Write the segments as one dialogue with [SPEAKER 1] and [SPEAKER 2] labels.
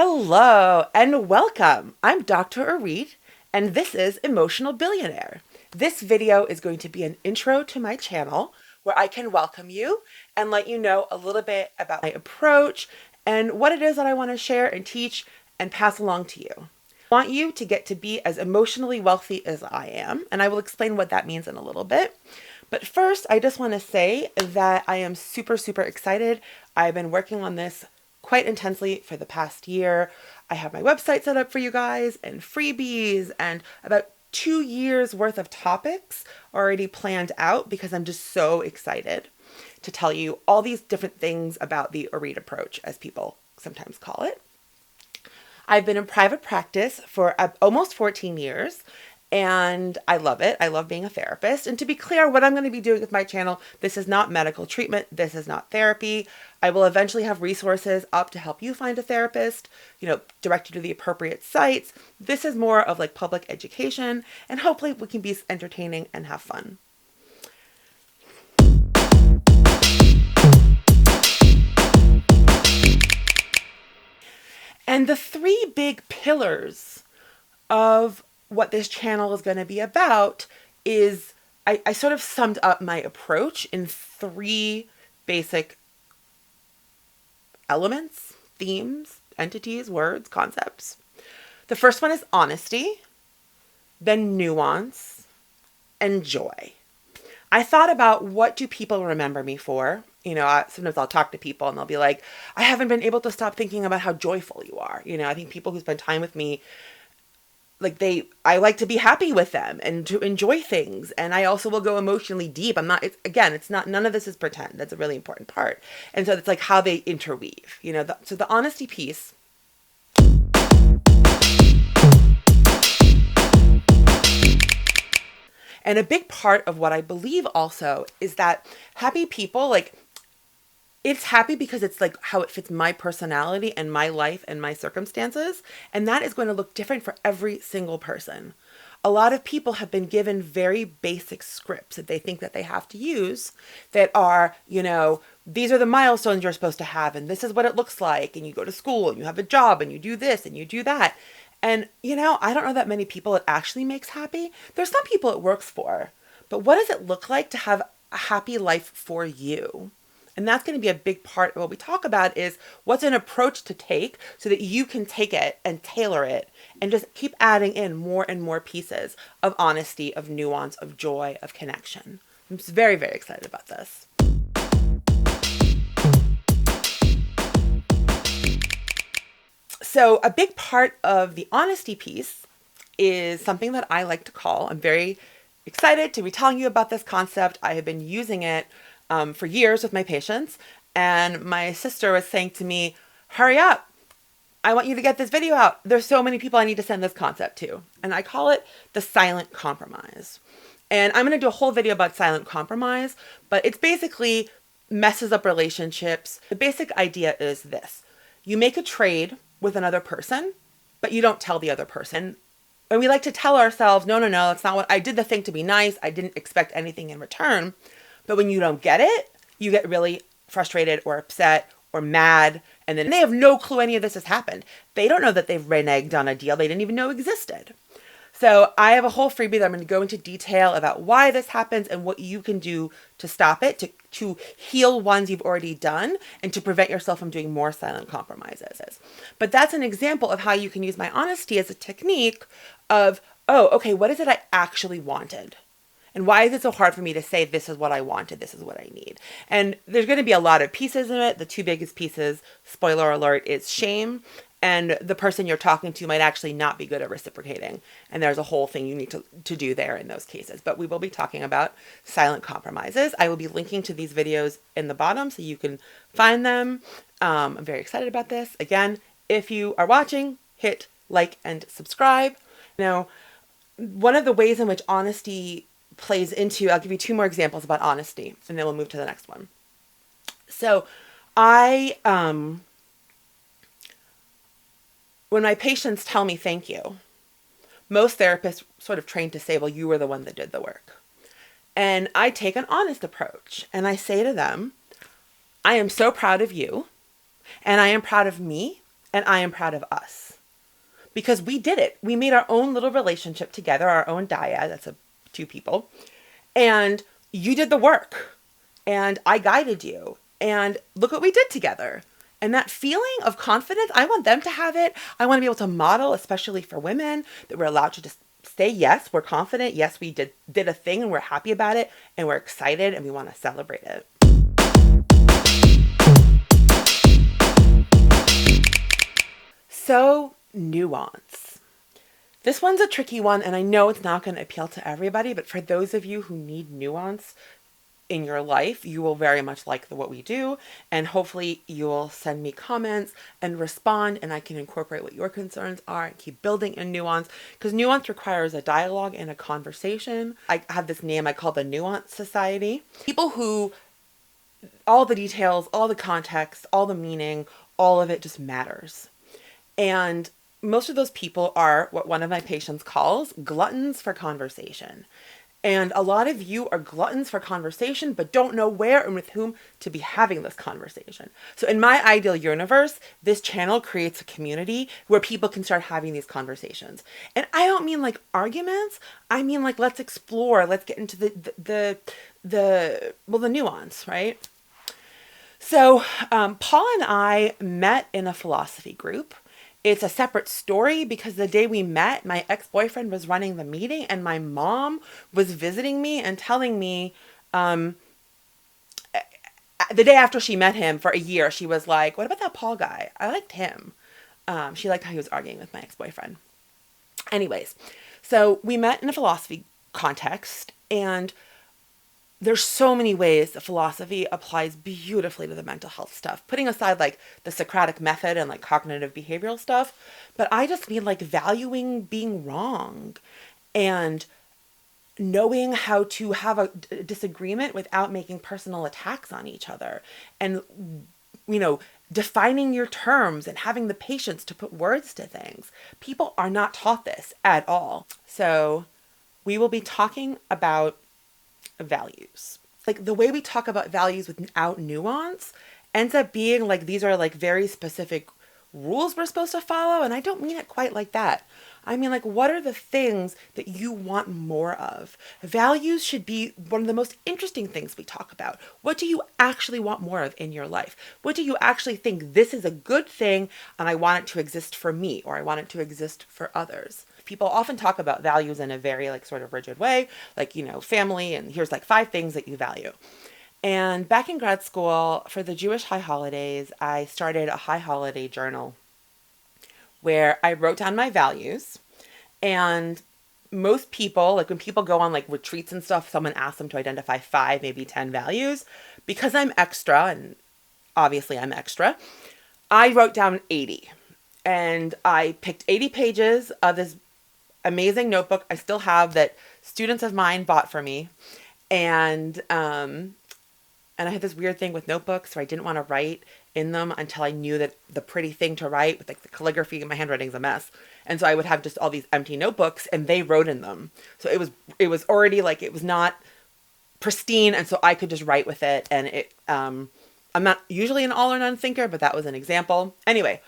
[SPEAKER 1] Hello and welcome. I'm Dr. Arit and this is Emotional Billionaire. This video is going to be an intro to my channel where I can welcome you and let you know a little bit about my approach and what it is that I want to share and teach and pass along to you. I want you to get to be as emotionally wealthy as I am, and I will explain what that means in a little bit. But first, I just want to say that I am super excited. I've been working on this quite intensely for the past year. I have my website set up for you guys and freebies and about 2 years worth of topics already planned out because I'm just so excited to tell you all these different things about the Arit approach, as people sometimes call it. I've been in private practice for almost 14 years. And I love it. I love being a therapist. And to be clear, what I'm going to be doing with my channel, this is not medical treatment. This is not therapy. I will eventually have resources up to help you find a therapist, direct you to the appropriate sites. This is more of like public education, and hopefully we can be entertaining and have fun. And the three big pillars of what this channel is going to be about is, I sort of summed up my approach in three basic elements, themes, entities, words, concepts. The first one is honesty, then nuance, and joy. I thought about, what do people remember me for? Sometimes I'll talk to people and they'll be like, I haven't been able to stop thinking about how joyful you are. I think people who spend time with me, I like to be happy with them and to enjoy things. And I also will go emotionally deep. None of this is pretend. That's a really important part. And so it's like how they interweave, so the honesty piece. And a big part of what I believe also is that happy people, it's happy because it's like how it fits my personality and my life and my circumstances. And that is going to look different for every single person. A lot of people have been given very basic scripts that they think that they have to use that are, these are the milestones you're supposed to have, and this is what it looks like. And you go to school and you have a job and you do this and you do that. And, I don't know that many people it actually makes happy. There's some people it works for, but what does it look like to have a happy life for you? And that's going to be a big part of what we talk about, is what's an approach to take so that you can take it and tailor it and just keep adding in more and more pieces of honesty, of nuance, of joy, of connection. I'm just very excited about this. So a big part of the honesty piece is something that I like to call, I'm very excited to be telling you about this concept. I have been using it for years with my patients, and my sister was saying to me, hurry up, I want you to get this video out. There's so many people I need to send this concept to. And I call it the silent compromise. And I'm going to do a whole video about silent compromise, but it's basically messes up relationships. The basic idea is this: you make a trade with another person, but you don't tell the other person. And we like to tell ourselves, no, that's not what I did. The thing to be nice. I didn't expect anything in return. But when you don't get it, you get really frustrated or upset or mad. And then they have no clue any of this has happened. They don't know that they've reneged on a deal they didn't even know existed. So I have a whole freebie that I'm going to go into detail about why this happens and what you can do to stop it, to heal ones you've already done, and to prevent yourself from doing more silent compromises. But that's an example of how you can use my honesty as a technique of, oh, okay, what is it I actually wanted? And why is it so hard for me to say, this is what I wanted, this is what I need? And there's going to be a lot of pieces in it. The two biggest pieces, spoiler alert, is shame. And the person you're talking to might actually not be good at reciprocating. And there's a whole thing you need to do there in those cases. But we will be talking about silent compromises. I will be linking to these videos in the bottom so you can find them. I'm very excited about this. Again, if you are watching, hit like and subscribe. One of the ways in which honesty plays into, I'll give you two more examples about honesty, and then we'll move to the next one. So when my patients tell me thank you, most therapists sort of trained to say, well, you were the one that did the work. And I take an honest approach and I say to them, I am so proud of you, and I am proud of me, and I am proud of us. Because we did it. We made our own little relationship together, our own dyad, that's two people. And you did the work. And I guided you. And look what we did together. And that feeling of confidence, I want them to have it. I want to be able to model, especially for women, that we're allowed to just say, yes, we're confident. Yes, we did a thing and we're happy about it. And we're excited and we want to celebrate it. So, nuance. This one's a tricky one, and I know it's not going to appeal to everybody, but for those of you who need nuance in your life, you will very much like what we do, and hopefully you will send me comments and respond, and I can incorporate what your concerns are and keep building in nuance, because nuance requires a dialogue and a conversation. I have this name I call the Nuance Society. People who, all the details, all the context, all the meaning, all of it just matters. And most of those people are what one of my patients calls gluttons for conversation. And a lot of you are gluttons for conversation, but don't know where and with whom to be having this conversation. So in my ideal universe, this channel creates a community where people can start having these conversations. And I don't mean like arguments. I mean like, let's explore, let's get into the nuance, right? So Paul and I met in a philosophy group. It's a separate story because the day we met, my ex-boyfriend was running the meeting and my mom was visiting me and telling me, the day after she met him for a year, she was like, what about that Paul guy? I liked him. She liked how he was arguing with my ex-boyfriend. Anyways, so we met in a philosophy context, and there's so many ways that philosophy applies beautifully to the mental health stuff, putting aside like the Socratic method and like cognitive behavioral stuff. But I just mean like valuing being wrong and knowing how to have a disagreement without making personal attacks on each other. And, you know, defining your terms and having the patience to put words to things. People are not taught this at all. So we will be talking about values. Like the way we talk about values without nuance ends up being like these are like very specific rules we're supposed to follow, and I don't mean it quite like that. I mean like what are the things that you want more of? Values should be one of the most interesting things we talk about. What do you actually want more of in your life? What do you actually think this is a good thing and I want it to exist for me or I want it to exist for others? People often talk about values in a very like sort of rigid way, like, you know, family, and here's like 5 things that you value. And back in grad school for the Jewish high holidays, I started a high holiday journal where I wrote down my values. And most people, like when people go on like retreats and stuff, someone asks them to identify 5, maybe 10 values. Because I'm extra, and obviously I'm extra, I wrote down 80. And I picked 80 pages of this amazing notebook I still have that students of mine bought for me. And I had this weird thing with notebooks where I didn't want to write in them until I knew that the pretty thing to write with like the calligraphy and my handwriting's a mess. And so I would have just all these empty notebooks and they wrote in them. So it was already like, it was not pristine. And so I could just write with it. And I'm not usually an all or none thinker, but that was an example. Anyway,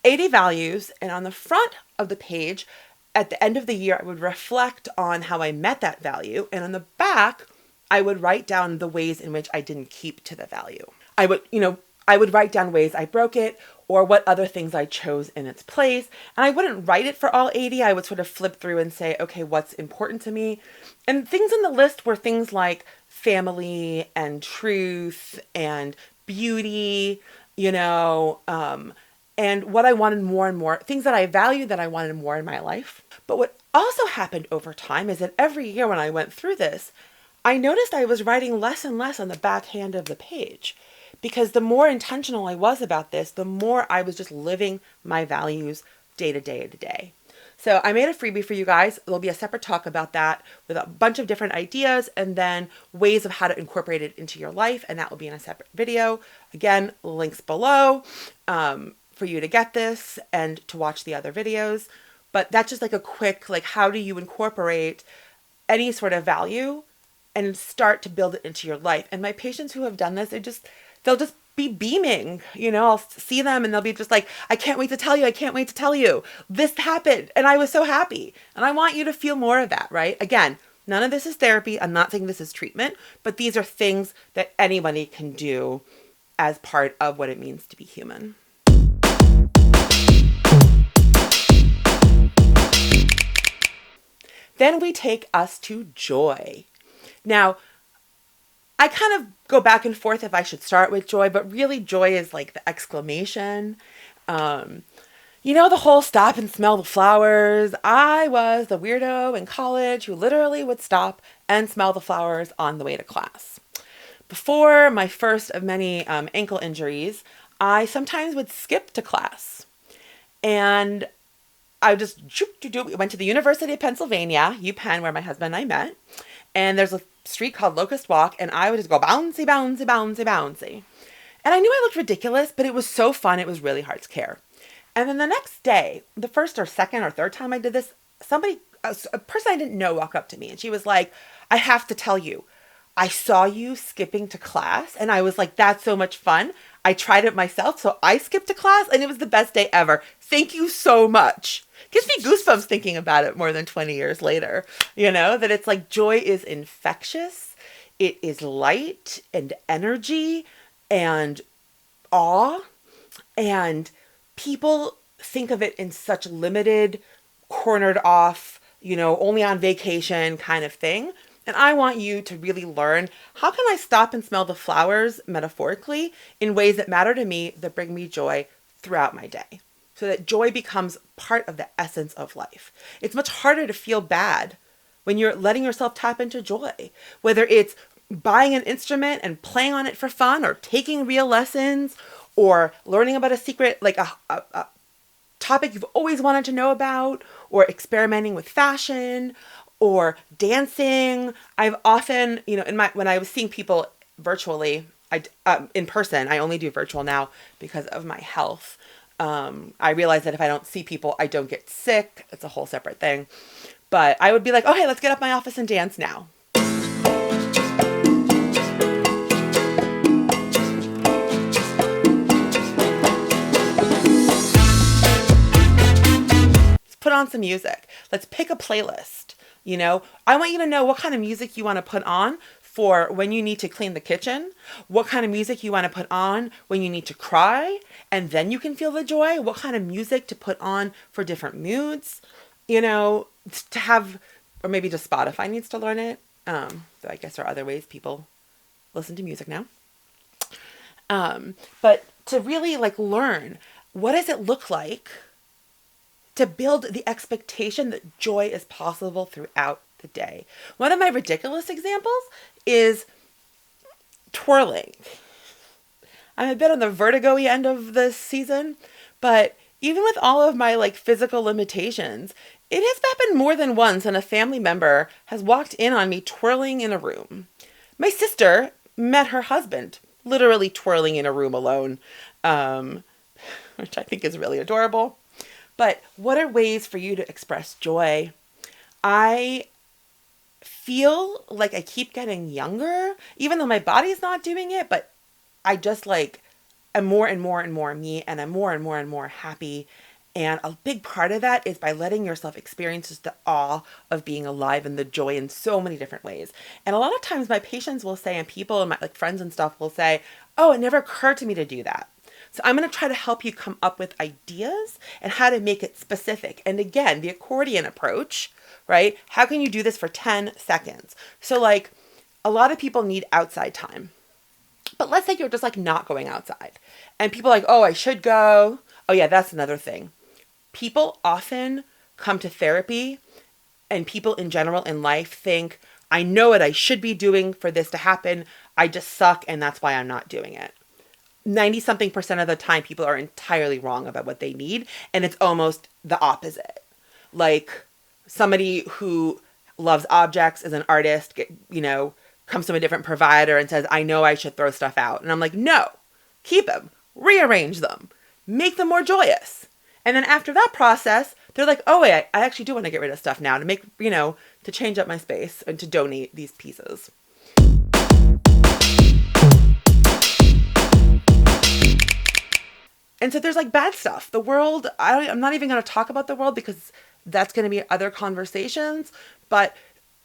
[SPEAKER 1] 80 values. And on the front of the page, at the end of the year, I would reflect on how I met that value. And on the back, I would write down the ways in which I didn't keep to the value. I would write down ways I broke it or what other things I chose in its place. And I wouldn't write it for all 80. I would sort of flip through and say, okay, what's important to me? And things in the list were things like family and truth and beauty, and what I wanted more and more, things that I valued that I wanted more in my life. But what also happened over time is that every year when I went through this, I noticed I was writing less and less on the back hand of the page, because the more intentional I was about this, the more I was just living my values day to day to day. So I made a freebie for you guys. There'll be a separate talk about that with a bunch of different ideas and then ways of how to incorporate it into your life. And that will be in a separate video. Again, links below for you to get this and to watch the other videos. But that's just like a quick, like, how do you incorporate any sort of value and start to build it into your life? And my patients who have done this, they'll just be beaming. I'll see them and they'll be just like, I can't wait to tell you. I can't wait to tell you. This happened and I was so happy. And I want you to feel more of that, right? Again, none of this is therapy. I'm not saying this is treatment, but these are things that anybody can do as part of what it means to be human. Then we take us to joy. Now, I kind of go back and forth if I should start with joy, but really joy is like the exclamation. The whole stop and smell the flowers. I was the weirdo in college who literally would stop and smell the flowers on the way to class. Before my first of many ankle injuries, I sometimes would skip to class. And I just went to the University of Pennsylvania, UPenn, where my husband and I met. And there's a street called Locust Walk, and I would just go bouncy, bouncy, bouncy, bouncy. And I knew I looked ridiculous, but it was so fun, it was really hard to care. And then the next day, the first or second or third time I did this, a person I didn't know walked up to me, and she was like, I have to tell you, I saw you skipping to class, and I was like, that's so much fun. I tried it myself, so I skipped to class, and it was the best day ever. Thank you so much. Gives me goosebumps thinking about it more than 20 years later, that it's like joy is infectious. It is light and energy and awe. And people think of it in such limited, cornered off, only on vacation kind of thing. And I want you to really learn, how can I stop and smell the flowers metaphorically in ways that matter to me, that bring me joy throughout my day, so that joy becomes part of the essence of life. It's much harder to feel bad when you're letting yourself tap into joy, whether it's buying an instrument and playing on it for fun, or taking real lessons, or learning about a secret, like a topic you've always wanted to know about, or experimenting with fashion, or dancing. I've often, when I was seeing people virtually, in person, I only do virtual now because of my health. I realize that if I don't see people, I don't get sick. It's a whole separate thing. But I would be like, oh, hey, let's get up my office and dance now. Let's put on some music. Let's pick a playlist. I want you to know what kind of music you want to put on for when you need to clean the kitchen, what kind of music you want to put on when you need to cry, and then you can feel the joy, what kind of music to put on for different moods, to have, or maybe just Spotify needs to learn it. Though I guess there are other ways people listen to music now. But to really learn, what does it look like to build the expectation that joy is possible throughout the day. One of my ridiculous examples is twirling. I'm a bit on the vertigo-y end of this season, but even with all of my physical limitations, it has happened more than once and a family member has walked in on me twirling in a room. My sister met her husband literally twirling in a room alone, which I think is really adorable. But what are ways for you to express joy? I feel like I keep getting younger, even though my body's not doing it, but I just am more and more and more me, and I'm more and more and more happy. And a big part of that is by letting yourself experience just the awe of being alive and the joy in so many different ways. And a lot of times my patients will say, and people and my friends and stuff will say, oh, it never occurred to me to do that. So I'm going to try to help you come up with ideas and how to make it specific. And again, the accordion approach, right? How can you do this for 10 seconds? So a lot of people need outside time. But let's say you're just not going outside. And people are like, oh, I should go. Oh yeah, that's another thing. People often come to therapy, and people in general in life think, I know what I should be doing for this to happen. I just suck, and that's why I'm not doing it. 90-something% of the time, people are entirely wrong about what they need. And it's almost the opposite. Somebody who loves objects, is an artist, comes from a different provider and says, I know I should throw stuff out. And I'm like, no, keep them, rearrange them, make them more joyous. And then after that process, they're like, oh, wait, I actually do want to get rid of stuff now to make, to change up my space and to donate these pieces. And so there's like bad stuff. The world, I'm not even going to talk about the world because that's going to be other conversations. But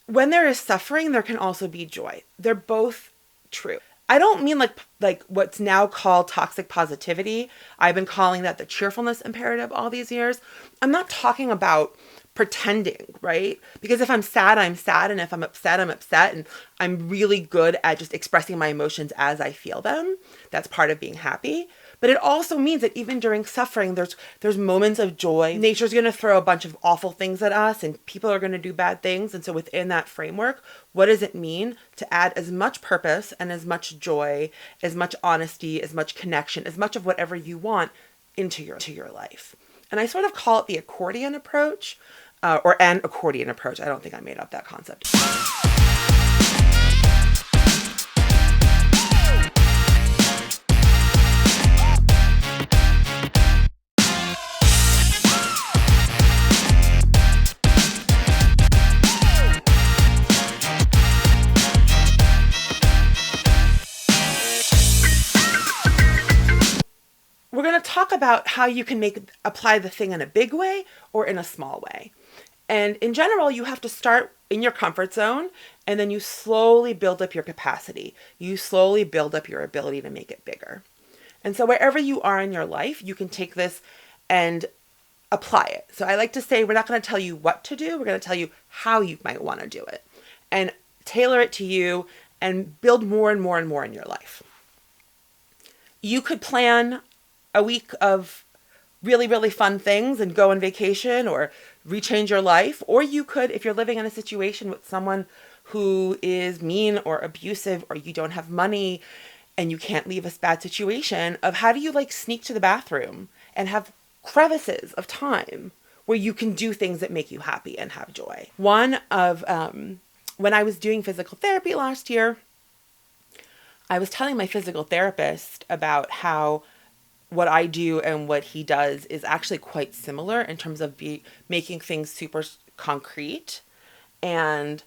[SPEAKER 1] when there is suffering, there can also be joy. They're both true. I don't mean like what's now called toxic positivity. I've been calling that the cheerfulness imperative all these years. I'm not talking about pretending, right? Because if I'm sad, I'm sad. And if I'm upset, I'm upset. And I'm really good at just expressing my emotions as I feel them. That's part of being happy. But it also means that even during suffering, there's moments of joy. Nature's going to throw a bunch of awful things at us and people are going to do bad things. And so within that framework, what does it mean to add as much purpose and as much joy, as much honesty, as much connection, as much of whatever you want into your life? And I sort of call it the accordion approach, or an accordion approach. I don't think I made up that concept. We're going to talk about how you can apply the thing in a big way or in a small way. And in general, you have to start in your comfort zone and then you slowly build up your capacity. You slowly build up your ability to make it bigger. And so wherever you are in your life, you can take this and apply it. So I like to say, we're not going to tell you what to do. We're going to tell you how you might want to do it and tailor it to you and build more and more and more in your life. You could plan a week of really, really fun things and go on vacation or rechange your life. Or you could, if you're living in a situation with someone who is mean or abusive, or you don't have money and you can't leave a bad situation, of how do you like sneak to the bathroom and have crevices of time where you can do things that make you happy and have joy. One of, when I was doing physical therapy last year, I was telling my physical therapist about how what I do and what he does is actually quite similar in terms of making things super concrete. And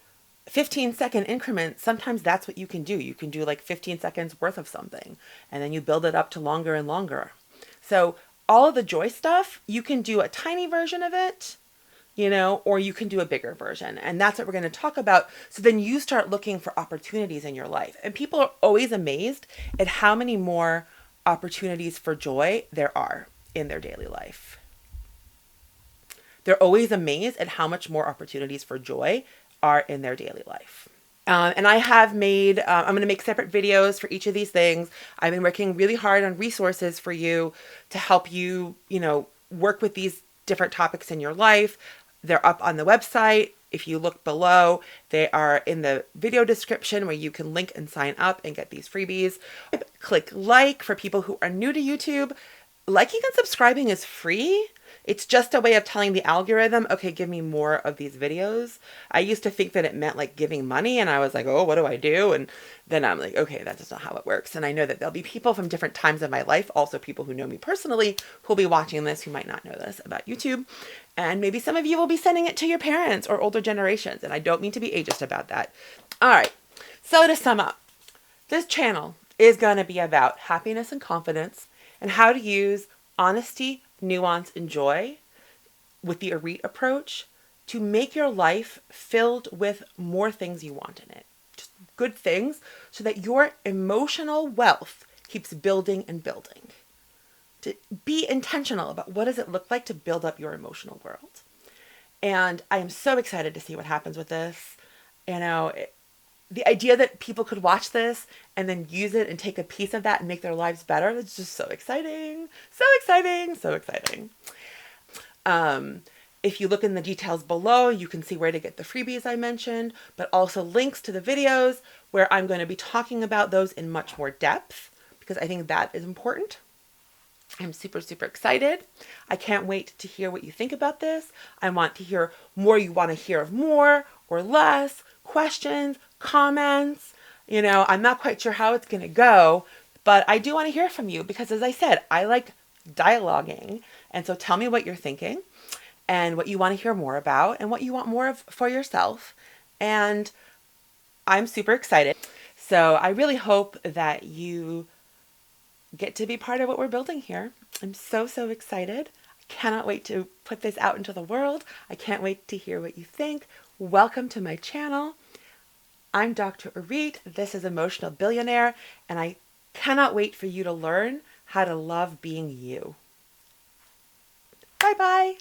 [SPEAKER 1] 15-second increments, sometimes that's what you can do. You can do like 15 seconds worth of something, and then you build it up to longer and longer. So all of the joy stuff, you can do a tiny version of it, or you can do a bigger version. And that's what we're going to talk about. So then you start looking for opportunities in your life. And people are always amazed at how many more opportunities for joy there are in their daily life. They're always amazed at how much more opportunities for joy are in their daily life. And I have made, I'm going to make separate videos for each of these things. I've been working really hard on resources for you to help you, work with these different topics in your life. They're up on the website. If you look below, they are in the video description where you can link and sign up and get these freebies. Click like for people who are new to YouTube. Liking and subscribing is free. It's just a way of telling the algorithm, okay, give me more of these videos. I used to think that it meant like giving money, and I was like, oh, what do I do? And then I'm like, okay, that's not how it works. And I know that there'll be people from different times of my life, also people who know me personally, who'll be watching this, who might not know this about YouTube. And maybe some of you will be sending it to your parents or older generations. And I don't mean to be ageist about that. All right. So to sum up, this channel is going to be about happiness and confidence and how to use honesty, nuance, and joy with the ARET approach to make your life filled with more things you want in it. Just good things so that your emotional wealth keeps building and building. To be intentional about what does it look like to build up your emotional world. And I am so excited to see what happens with this. The idea that people could watch this and then use it and take a piece of that and make their lives better, it's just so exciting. So exciting. So exciting. If you look in the details below, you can see where to get the freebies I mentioned, but also links to the videos where I'm going to be talking about those in much more depth because I think that is important. I'm super, super excited. I can't wait to hear what you think about this. I want to hear more. You want to hear of more or less, questions, comments. I'm not quite sure how it's going to go, but I do want to hear from you because, as I said, I like dialoguing. And so tell me what you're thinking and what you want to hear more about and what you want more of for yourself. And I'm super excited. So I really hope that you get to be part of what we're building here. I'm so, so excited. I cannot wait to put this out into the world. I can't wait to hear what you think. Welcome to my channel. I'm Dr. Orit. This is Emotional Billionaire, and I cannot wait for you to learn how to love being you. Bye-bye.